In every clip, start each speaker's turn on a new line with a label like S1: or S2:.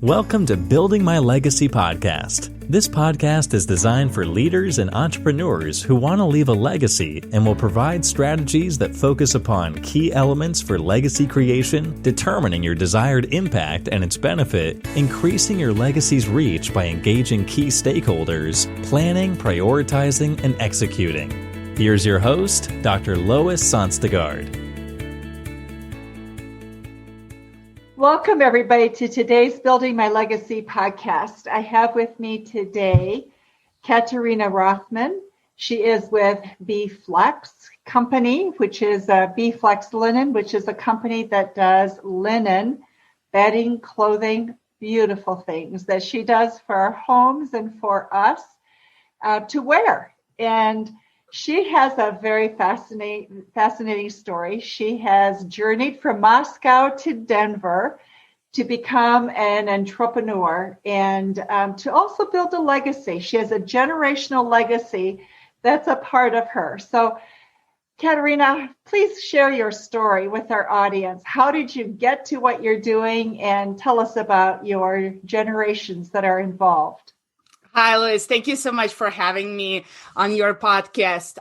S1: Welcome to Building My Legacy podcast. This podcast is designed for leaders and entrepreneurs who want to leave a legacy and will provide strategies that focus upon key elements for legacy creation, determining your desired impact and its benefit, increasing your legacy's reach by engaging key stakeholders, planning, prioritizing, and executing. Here's your host, Dr. Lois Sonstegard.
S2: Welcome, everybody, to today's Building My Legacy podcast. I have with me today Katerina Rothman. She is with Beflax Company, which is Beflax Linen, which is a company that does linen, bedding, clothing, beautiful things that she does for our homes and for us to wear. And she has a very fascinating story. She has journeyed from Moscow to Denver to become an entrepreneur and to also build a legacy. She has a generational legacy that's a part of her. So, Katerina, please share your story with our audience. How did you get to what you're doing, and tell us about your generations that are involved?
S3: Hi, Lois. Thank you so much for having me on your podcast.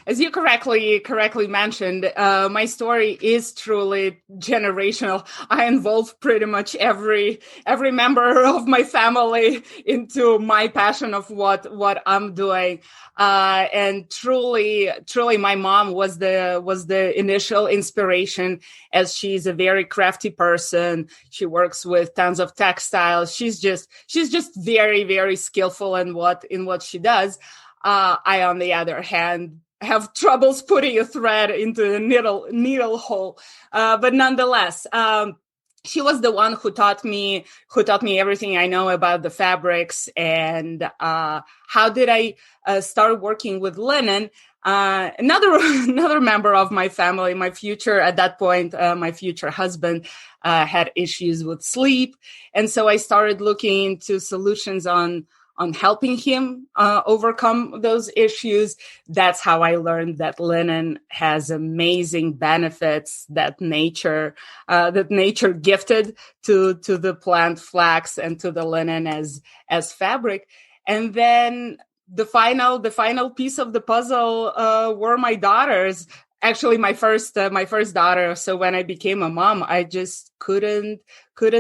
S3: As you correctly mentioned, my story is truly generational. I involve pretty much every member of my family into my passion of what I'm doing. And truly, my mom was the initial inspiration, as she's a very crafty person. She works with tons of textiles. She's just very, very skillful in what she does. I, on the other hand, have troubles putting a thread into a needle hole. But nonetheless, she was the one who taught me everything I know about the fabrics. And how did I start working with linen? Another member of my family, my future husband, had issues with sleep, and so I started looking into solutions on helping him overcome those issues. That's how I learned that linen has amazing benefits that nature gifted to the plant flax and to the linen as fabric. And then the final piece of the puzzle were my daughters. Actually, my first daughter. So when I became a mom, I just couldn't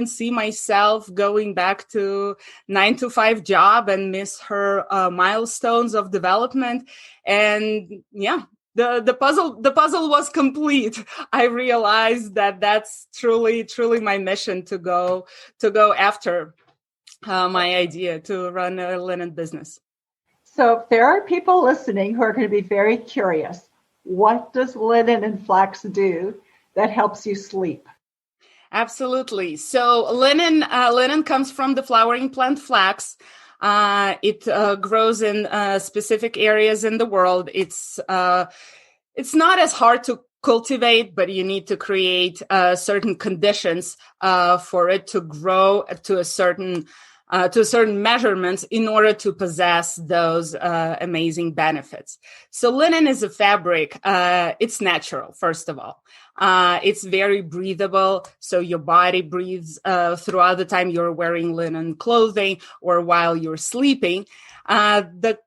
S3: see myself going back to 9-to-5 job and miss her milestones of development. And yeah, the puzzle was complete. I realized that that's truly my mission to go after my idea to run a linen business.
S2: So if there are people listening who are going to be very curious, what does linen and flax do that helps you sleep?
S3: Absolutely. So linen comes from the flowering plant flax. It grows in specific areas in the world. It's not as hard to cultivate, but you need to create certain conditions for it to grow to a certain measurements in order to possess those amazing benefits. So linen is a fabric. It's natural, first of all. It's very breathable. So your body breathes throughout the time you're wearing linen clothing or while you're sleeping. The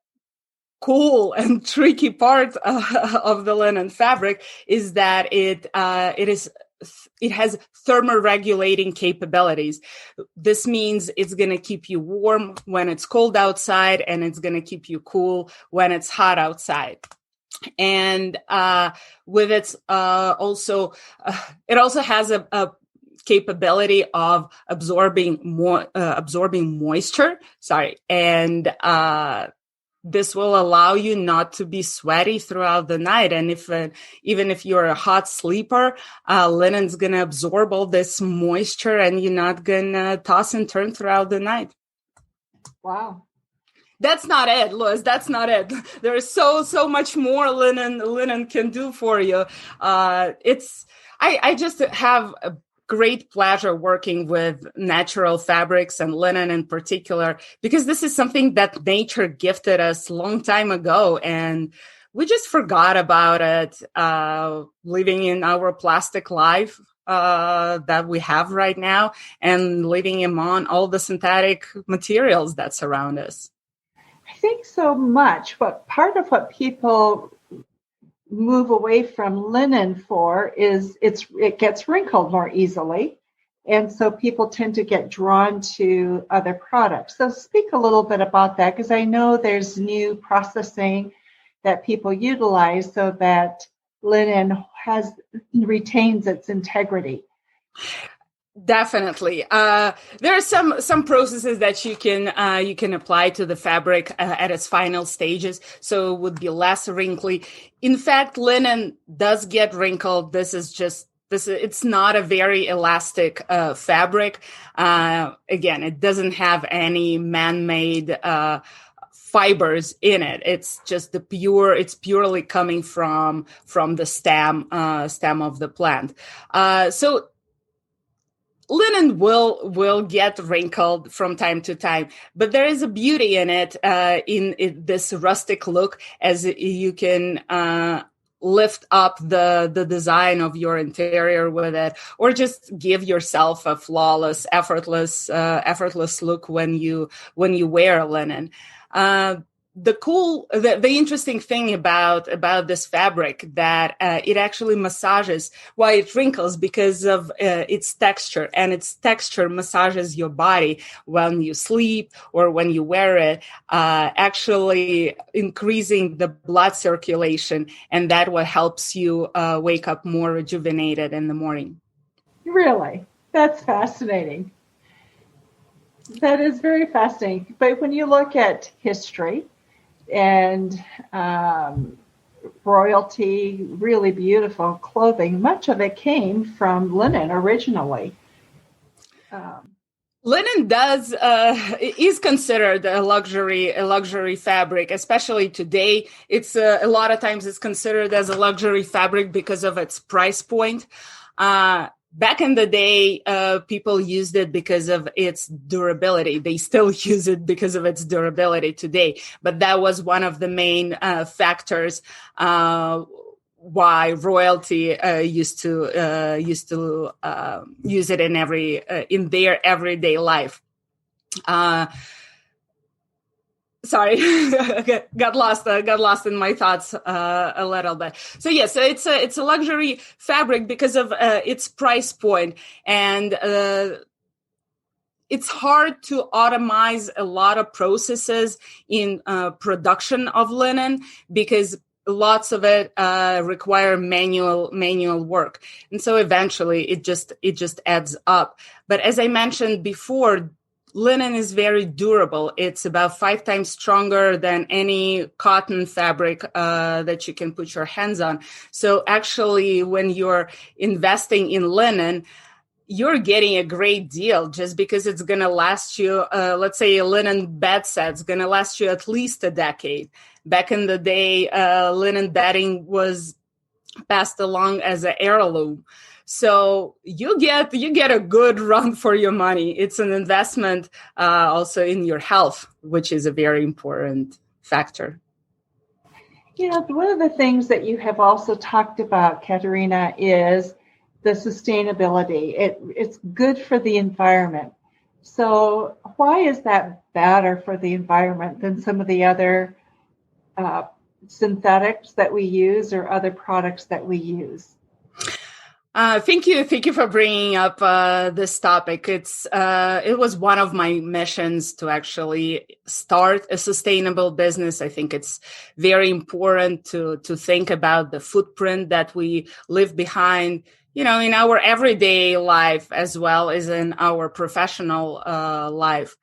S3: cool and tricky part of the linen fabric is that it has thermoregulating capabilities. This means it's going to keep you warm when it's cold outside, and it's going to keep you cool when it's hot outside. And with its it also has a capability of absorbing moisture. And this will allow you not to be sweaty throughout the night. And even if you're a hot sleeper, linen's going to absorb all this moisture, and you're not going to toss and turn throughout the night.
S2: Wow.
S3: That's not it, Lois. That's not it. There is so much more linen can do for you. I just have a great pleasure working with natural fabrics and linen in particular, because this is something that nature gifted us a long time ago, and we just forgot about it, living in our plastic life. that we have right now and leaving them on all the synthetic materials that surround us?
S2: I think so much. But part of what people move away from linen for is it gets wrinkled more easily. And so people tend to get drawn to other products. So speak a little bit about that, because I know there's new processing that people utilize so that linen retains its integrity.
S3: Definitely. There are some processes that you can apply to the fabric at its final stages, so it would be less wrinkly. In fact, linen does get wrinkled. It's not a very elastic fabric. Again, it doesn't have any man-made fibers in it. It's just it's purely coming from the stem of the plant. So linen will get wrinkled from time to time, but there is a beauty in it, in this rustic look, as you can lift up the design of your interior with it, or just give yourself a flawless, effortless look when you wear linen. The interesting thing about this fabric that it actually massages while it wrinkles because of its texture, and its texture massages your body when you sleep or when you wear it, actually increasing the blood circulation, and that what helps you wake up more rejuvenated in the morning.
S2: Really? That's fascinating. That is very fascinating. But when you look at history and royalty, really beautiful clothing, much of it came from linen originally.
S3: Linen is considered a luxury fabric, especially today. It's a lot of times it's considered as a luxury fabric because of its price point. Back in the day, people used it because of its durability. They still use it because of its durability today. But that was one of the main factors why royalty used to use it in their everyday life. Sorry, got lost in my thoughts a little bit. So yes, it's a luxury fabric because of its price point, and it's hard to automate a lot of processes in production of linen because lots of it require manual work, and so eventually it just adds up. But as I mentioned before, linen is very durable. It's about 5 times stronger than any cotton fabric that you can put your hands on. So actually, when you're investing in linen, you're getting a great deal just because it's going to last you, let's say a linen bed set's going to last you at least a decade. Back in the day, linen bedding was passed along as an heirloom. So you get a good run for your money. It's an investment also in your health, which is a very important factor.
S2: You know, one of the things that you have also talked about, Katerina, is the sustainability. It's good for the environment. So why is that better for the environment than some of the other synthetics that we use or other products that we use?
S3: Thank you for bringing up this topic. It was one of my missions to actually start a sustainable business. I think it's very important to think about the footprint that we leave behind, in our everyday life as well as in our professional life.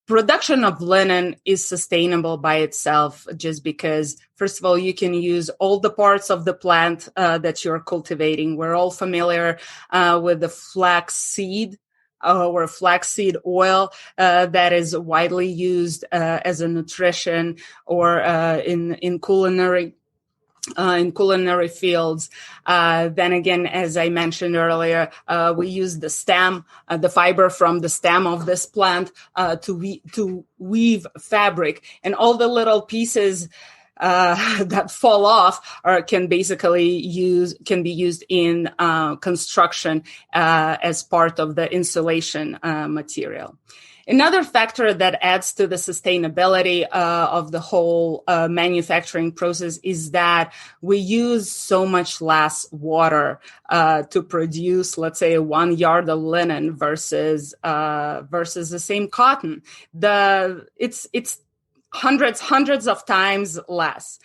S3: Production of linen is sustainable by itself just because, first of all, you can use all the parts of the plant that you're cultivating. We're all familiar with the flax seed or flaxseed oil that is widely used as a nutrition or in culinary fields. Then again, as I mentioned earlier, we use the stem, the fiber from the stem of this plant to weave fabric, and all the little pieces that fall off or can be used in construction as part of the insulation material. Another factor that adds to the sustainability of the whole manufacturing process is that we use so much less water to produce, let's say, 1 yard of linen versus the same cotton. It's hundreds of times less.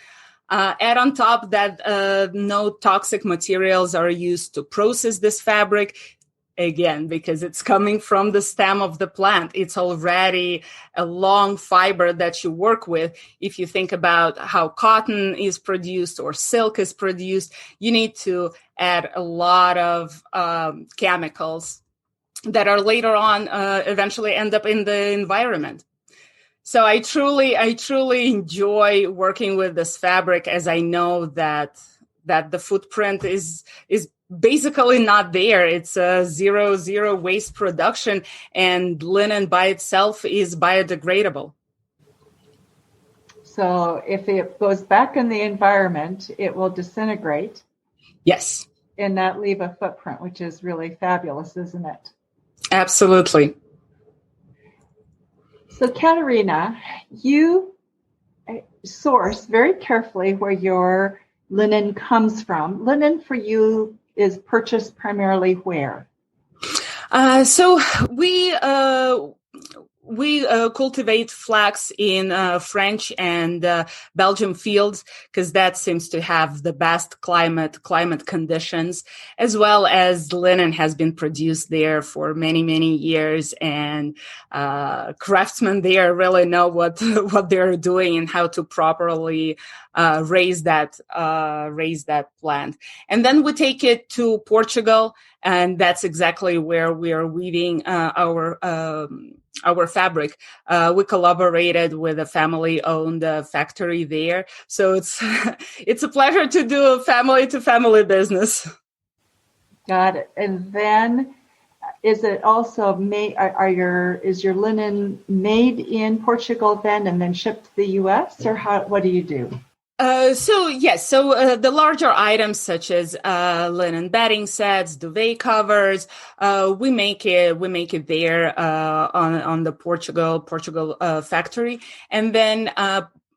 S3: Add on top that no toxic materials are used to process this fabric. Again, because it's coming from the stem of the plant. It's already a long fiber that you work with. If you think about how cotton is produced or silk is produced, you need to add a lot of chemicals that are later on eventually end up in the environment. So I truly enjoy working with this fabric, as I know that the footprint is basically not there. It's a zero waste production, and linen by itself is biodegradable.
S2: So if it goes back in the environment, it will disintegrate.
S3: Yes.
S2: And not leave a footprint, which is really fabulous, isn't it?
S3: Absolutely.
S2: So Katerina, you source very carefully where your linen comes from. Linen for you is purchased primarily where?
S3: So we cultivate flax in French and Belgium fields because that seems to have the best climate conditions, as well as linen has been produced there for many years, and craftsmen there really know what they're doing and how to properly raise that plant. And then we take it to Portugal, and that's exactly where we are weaving our fabric. We collaborated with a family-owned factory there, so it's a pleasure to do a family-to-family business.
S2: Got it. And then, is it also made? Is your linen made in Portugal then and shipped to the U.S. or what do you do?
S3: So the larger items such as linen bedding sets, duvet covers, we make it there on the Portugal factory, and then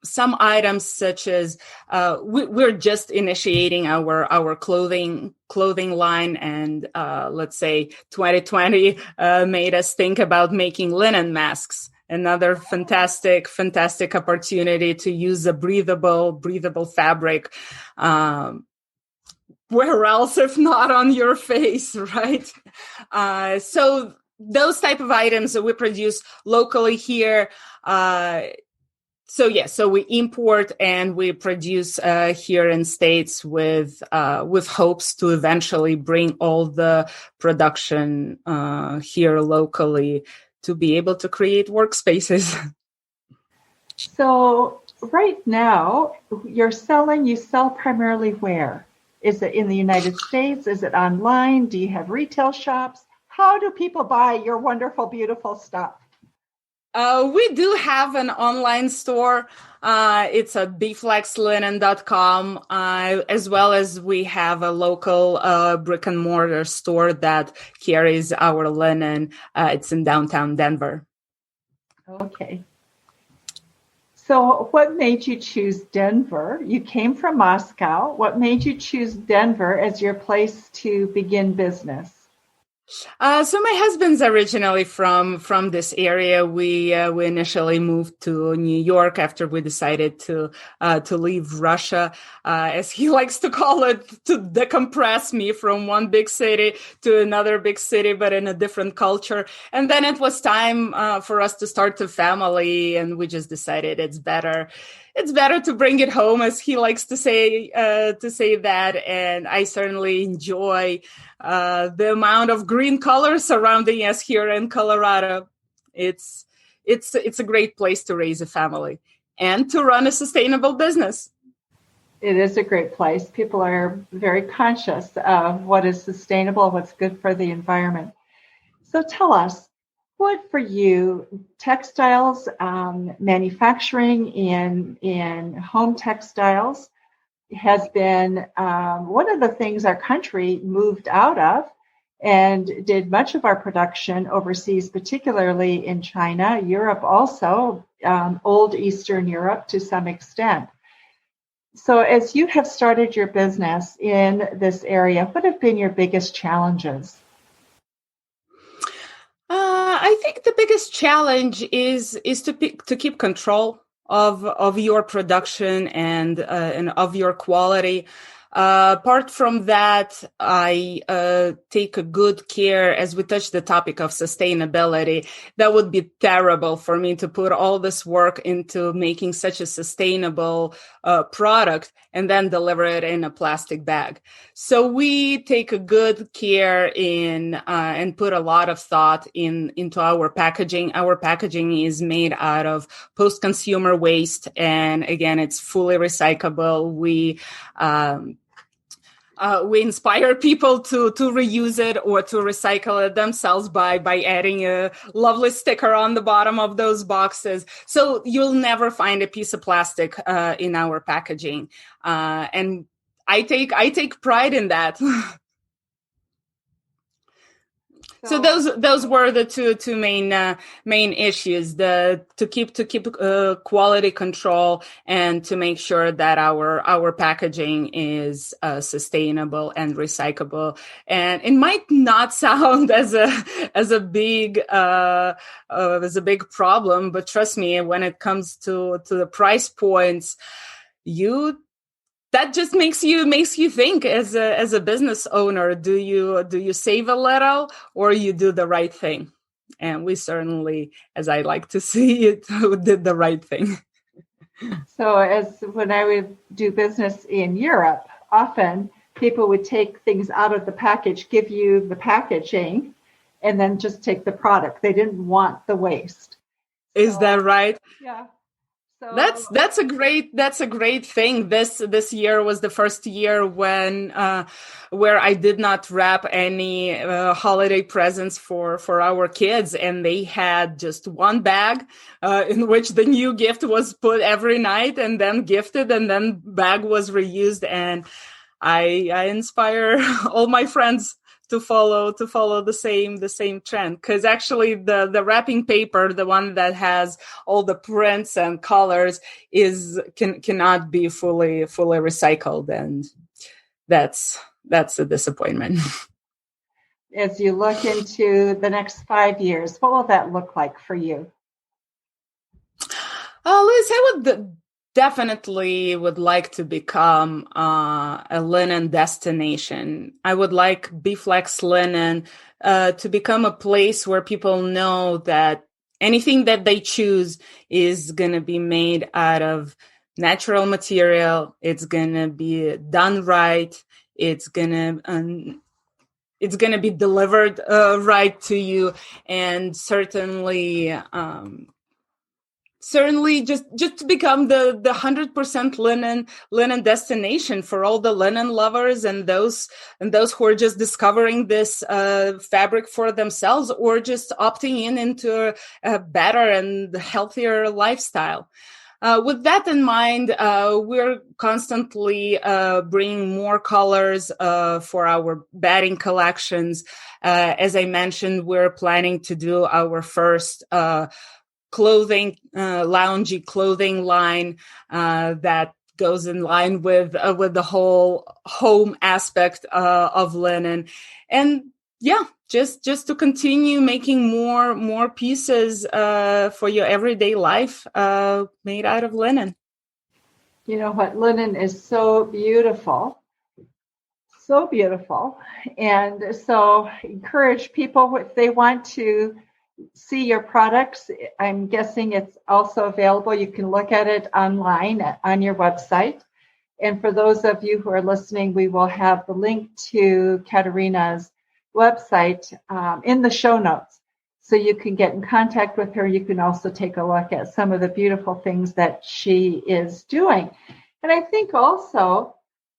S3: some items such as we're just initiating our clothing line, and let's say 2020 made us think about making linen masks. Another fantastic opportunity to use a breathable fabric. Where else if not on your face, right? So those type of items that we produce locally here. So we import and we produce here in States with hopes to eventually bring all the production here locally, to be able to create workspaces.
S2: So right now, you sell primarily where? Is it in the United States? Is it online? Do you have retail shops? How do people buy your wonderful, beautiful stuff?
S3: We do have an online store. It's at beflaxlinen.com, as well as we have a local brick and mortar store that carries our linen. It's in downtown Denver.
S2: Okay. So what made you choose Denver? You came from Moscow. What made you choose Denver as your place to begin business?
S3: So my husband's originally from this area. We initially moved to New York after we decided to leave Russia, as he likes to call it, to decompress me from one big city to another big city, but in a different culture. And then it was time for us to start a family, and we just decided it's better to bring it home, as he likes to say that. And I certainly enjoy the amount of green color surrounding us here in Colorado. It's a great place to raise a family and to run a sustainable business.
S2: It is a great place. People are very conscious of what is sustainable, what's good for the environment. So tell us, what for you, textiles, manufacturing in home textiles has been one of the things our country moved out of and did much of our production overseas, particularly in China, Europe also, old Eastern Europe to some extent. So as you have started your business in this area, what have been your biggest challenges?
S3: I think the biggest challenge is to keep control of your production and of your quality. Apart from that, I take a good care as we touch the topic of sustainability. That would be terrible for me to put all this work into making such a sustainable product and then deliver it in a plastic bag. So we take a good care in and put a lot of thought into our packaging. Our packaging is made out of post-consumer waste, and again, it's fully recyclable. We inspire people to reuse it or to recycle it themselves by adding a lovely sticker on the bottom of those boxes. So you'll never find a piece of plastic in our packaging, and I take pride in that. So those were the two main issues: to keep quality control and to make sure that our packaging is sustainable and recyclable. And it might not sound as a big problem, but trust me, when it comes to the price points, that just makes you think as a business owner. Do you save a little or you do the right thing? And we certainly, as I like to see it, did the right thing.
S2: So as when I would do business in Europe, often people would take things out of the package, give you the packaging, and then just take the product. They didn't want the waste.
S3: Is that right?
S2: Yeah.
S3: That's a great thing. This year was the first year when where I did not wrap any holiday presents for our kids, and they had just one bag in which the new gift was put every night and then gifted, and then bag was reused. And I inspire all my friends to follow the same trend, because actually the wrapping paper, the one that has all the prints and colors, cannot be fully recycled, and that's a disappointment.
S2: As you look into the next 5 years, what will that look like for you?
S3: Lois, I would definitely would like to become a linen destination. I would like Beflax Linen to become a place where people know that anything that they choose is going to be made out of natural material. It's going to be done right. It's going to be delivered right to you, and certainly just to become the 100% linen destination for all the linen lovers and those who are just discovering this fabric for themselves, or just opting into a better and healthier lifestyle. With that in mind, we're constantly bringing more colors for our batting collections. As I mentioned, we're planning to do our first loungy clothing line that goes in line with the whole home aspect of linen, and just to continue making more pieces for your everyday life made out of linen.
S2: You know what? Linen is so beautiful. And so encourage people, if they want to see your products. I'm guessing it's also available. You can look at it online on your website. And for those of you who are listening, we will have the link to Katerina's website in the show notes. So you can get in contact with her. You can also take a look at some of the beautiful things that she is doing. And I think also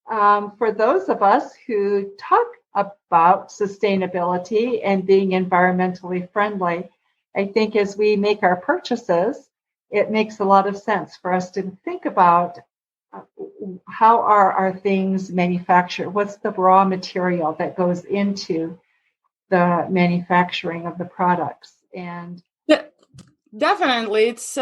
S2: for those of us who talk about sustainability and being environmentally friendly, I think as we make our purchases, it makes a lot of sense for us to think about how are our things manufactured? What's the raw material that goes into the manufacturing of the products? And
S3: definitely, it's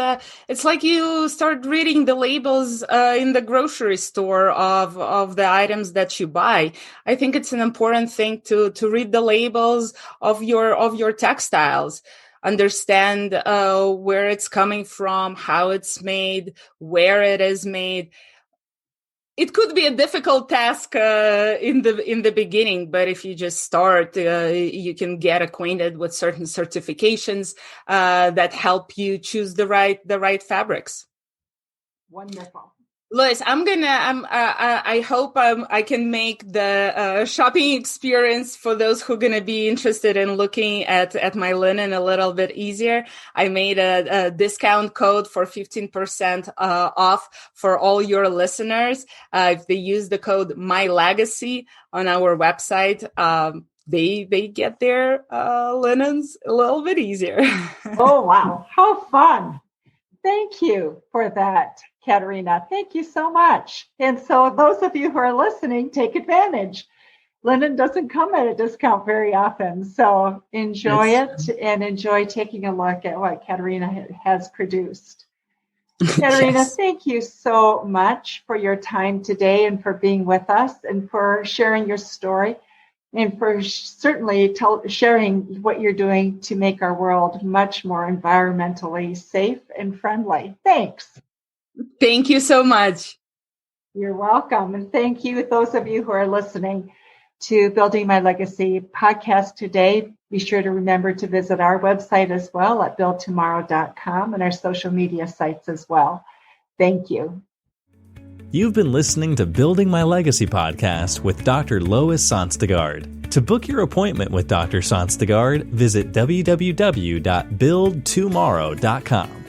S3: like you start reading the labels in the grocery store of the items that you buy. I think it's an important thing to read the labels of your textiles, understand where it's coming from, how it's made, where it is made. It could be a difficult task in the beginning, but if you just start, you can get acquainted with certain certifications that help you choose the right fabrics.
S2: Wonderful.
S3: Lois, I hope I can make the shopping experience for those who are going to be interested in looking at my linen a little bit easier. I made a discount code for 15% off for all your listeners. If they use the code MyLegacy on our website, they get their linens a little bit easier.
S2: Oh, wow. How fun. Thank you for that, Katerina. Thank you so much. And so those of you who are listening, take advantage. Linen doesn't come at a discount very often. So enjoy it and enjoy taking a look at what Katerina has produced. Katerina, yes. Thank you so much for your time today and for being with us and for sharing your story and for certainly sharing what you're doing to make our world much more environmentally safe and friendly. Thanks.
S3: Thank you so much.
S2: You're welcome. And thank you, those of you who are listening to Building My Legacy podcast today. Be sure to remember to visit our website as well at buildtomorrow.com and our social media sites as well. Thank you.
S1: You've been listening to Building My Legacy podcast with Dr. Lois Sonstegard. To book your appointment with Dr. Sonstegard, visit www.buildtomorrow.com.